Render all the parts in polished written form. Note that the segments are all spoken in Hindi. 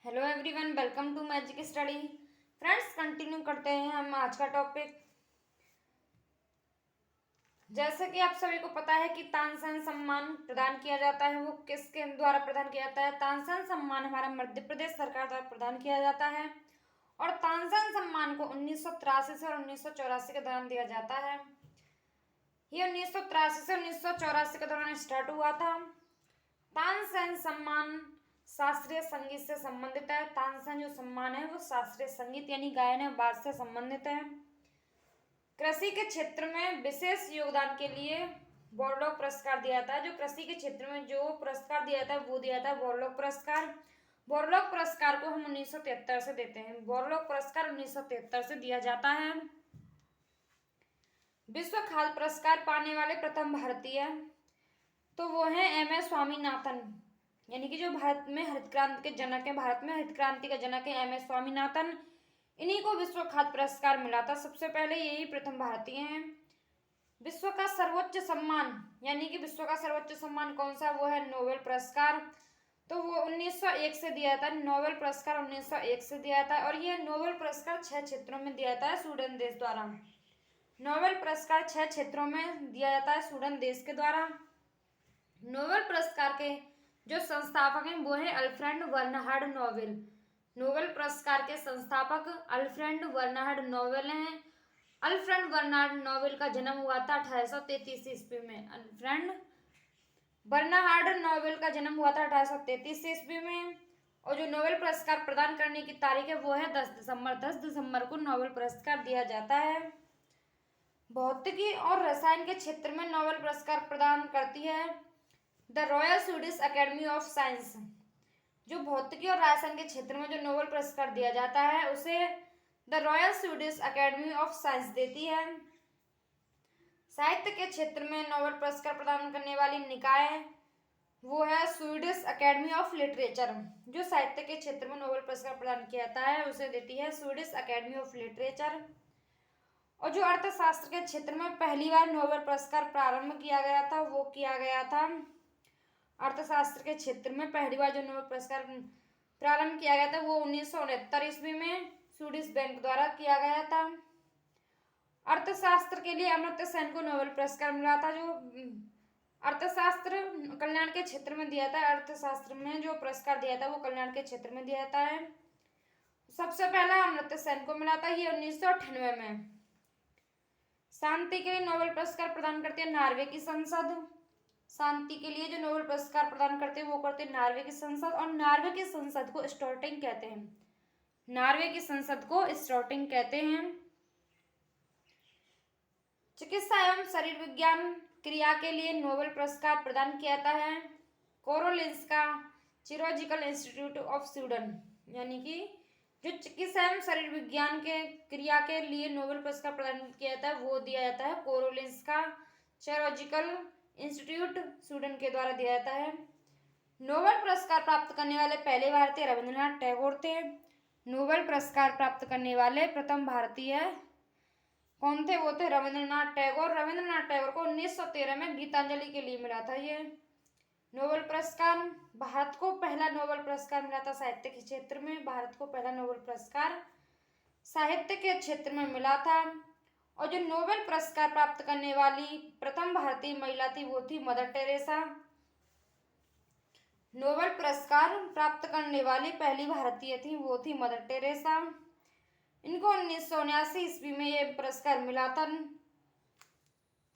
Hello everyone, welcome to Magic Study. Friends, continue करते हैं हम आज का टॉपिक। जैसे कि आप सभी को पता है कि तानसेन सम्मान प्रदान किया जाता है, वो किसके द्वारा प्रदान किया जाता है? तानसेन सम्मान हमारा मध्य प्रदेश सरकार द्वारा प्रदान किया जाता है और तानसेन सम्मान को 1983 से और 1984 के दौरान दिया जाता है। ये 1983 से 1984 के दौरान स्टार्ट हुआ था। तानसेन सम्मान शास्त्रीय संगीत से संबंधित है। तानसेन जो सम्मान है वो शास्त्रीय संगीत यानी गायन है वाद्य से संबंधित है। कृषि के क्षेत्र में विशेष योगदान के लिए बोरलॉग पुरस्कार दिया जाता है। जो कृषि के क्षेत्र में जो पुरस्कार दिया जाता है वो दिया जाता है बोरलॉग पुरस्कार। बोरलॉग पुरस्कार को हम 1973 से देते हैं। बोरलॉग पुरस्कार 1973 से दिया जाता है। विश्व खाद्य पुरस्कार पाने वाले प्रथम भारतीय तो वो है एम.एस. स्वामीनाथन, यानी कि जो भारत में हरित क्रांति के जनक है, भारत में हरित क्रांति का जनक है एम.एस. स्वामीनाथन। इन्हीं को विश्व खाद्य पुरस्कार मिला था सबसे पहले, यही प्रथम भारतीय हैं। विश्व का सर्वोच्च सम्मान यानी कि विश्व का सर्वोच्च सम्मान कौन सा? वो है नोबेल पुरस्कार। तो वो 1901 से दिया जाता है। नोबेल पुरस्कार 1901 से दिया जाता है और ये नोबेल पुरस्कार 6 क्षेत्रों में दिया जाता है स्वीडन देश द्वारा। नोबेल पुरस्कार 6 क्षेत्रों में दिया जाता है स्वीडन देश के द्वारा। नोबेल पुरस्कार के जो संस्थापक हैं वो है अल्फ्रेड बर्नहार्ड नोबेल। नोबेल पुरस्कार के संस्थापक अल्फ्रेड बर्नहार्ड नोबेल हैं। अल्फ्रेड बर्नहार्ड नोबेल का जन्म हुआ था 1833 ईस्वी में। अल्फ्रेड बर्नहार्ड नोबेल का जन्म हुआ था 1833 ईस्वी में और जो नोबेल पुरस्कार प्रदान करने की तारीख है वो है 10 दिसंबर। 10 दिसंबर को नोबेल पुरस्कार दिया जाता है। भौतिकी और रसायन के क्षेत्र में नोबेल पुरस्कार प्रदान करती है the royal Swedish academy of science. जो भौतिकी और रसायन के क्षेत्र में जो नोबेल पुरस्कार दिया जाता है उसे the royal Swedish academy of science देती है। साहित्य के क्षेत्र में नोबेल पुरस्कार प्रदान करने वाली निकाय वो है स्वीडिश अकेडमी ऑफ लिटरेचर। जो साहित्य के क्षेत्र में नोबेल पुरस्कार प्रदान किया जाता है उसे देती है स्वीडिश अकेडमी ऑफ लिटरेचर। और जो अर्थशास्त्र के क्षेत्र में पहली बार नोबेल पुरस्कार प्रारंभ किया गया था वो किया गया था अर्थशास्त्र के क्षेत्र में पहली बार जो नोबेल पुरस्कार प्रारंभ किया गया था वो 1969 ईस्वी में स्वीडिश बैंक द्वारा किया गया था। अर्थशास्त्र के लिए अमर्त्य सेन को नोबेल पुरस्कार मिला था। जो अर्थशास्त्र कल्याण के क्षेत्र में दिया था, अर्थशास्त्र में जो पुरस्कार दिया था वो कल्याण के क्षेत्र में दिया जाता है। सबसे पहला अमर्त्य सेन को मिला था, ये 1998 में। शांति के लिए नोबेल पुरस्कार प्रदान करती है नॉर्वे की संसद। शांति के लिए जो नोबेल पुरस्कार प्रदान करते हैं वो करते हैं नॉर्वे की संसद और नॉर्वे की संसद को स्टोर्टिंग कहते हैं। नॉर्वे की संसद को स्टोर्टिंग कहते हैं। चिकित्सा एवं शरीर विज्ञान क्रिया के लिए नोबेल पुरस्कार प्रदान किया जाता है कोरोलिंस्का चिरोलॉजिकल इंस्टीट्यूट ऑफ स्वीडन, यानी कि जो चिकित्सा एवं शरीर विज्ञान के क्रिया के लिए नोबेल पुरस्कार प्रदान किया जाता है वो दिया जाता है कोरोलिंस्का चिरोलॉजिकल इंस्टीट्यूट स्वीडन के द्वारा दिया जाता है। नोबेल पुरस्कार प्राप्त करने वाले पहले भारतीय रविंद्रनाथ टैगोर थे। नोबेल पुरस्कार प्राप्त करने वाले प्रथम भारतीय कौन थे? वो थे रविंद्रनाथ टैगोर। रविंद्रनाथ टैगोर को 1913 में गीतांजलि के लिए मिला था ये नोबेल पुरस्कार। भारत को पहला नोबेल पुरस्कार मिला था साहित्य के क्षेत्र में। भारत को पहला नोबेल पुरस्कार साहित्य के क्षेत्र में मिला था और जो नोबेल पुरस्कार प्राप्त करने वाली प्रथम भारतीय महिला थी वो थी मदर टेरेसा। नोबेल पुरस्कार प्राप्त करने वाली पहली भारतीय थी वो थी मदर टेरेसा। इनको 1979 ईस्वी में ये पुरस्कार मिला था।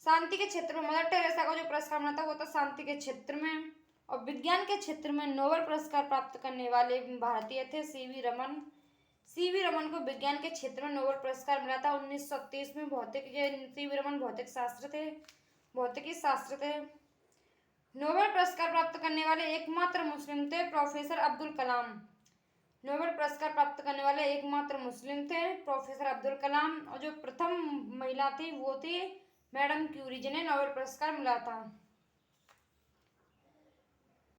शांति के क्षेत्र में मदर टेरेसा को जो पुरस्कार मिला था वो था शांति के क्षेत्र में। और विज्ञान के क्षेत्र में नोबेल पुरस्कार प्राप्त करने वाले भारतीय थे सी.वी. रमन। सी.वी. रमन को विज्ञान के क्षेत्र में नोबेल पुरस्कार मिला था 1930 में। सी.वी. रमन भौतिकी शास्त्र थे। नोबेल पुरस्कार प्राप्त करने वाले एकमात्र मुस्लिम थे प्रोफेसर अब्दुल कलाम। नोबेल पुरस्कार प्राप्त करने वाले एकमात्र मुस्लिम थे प्रोफेसर अब्दुल कलाम और जो प्रथम महिला थी वो थी मैडम क्यूरी जिन्हें नोबेल पुरस्कार मिला था।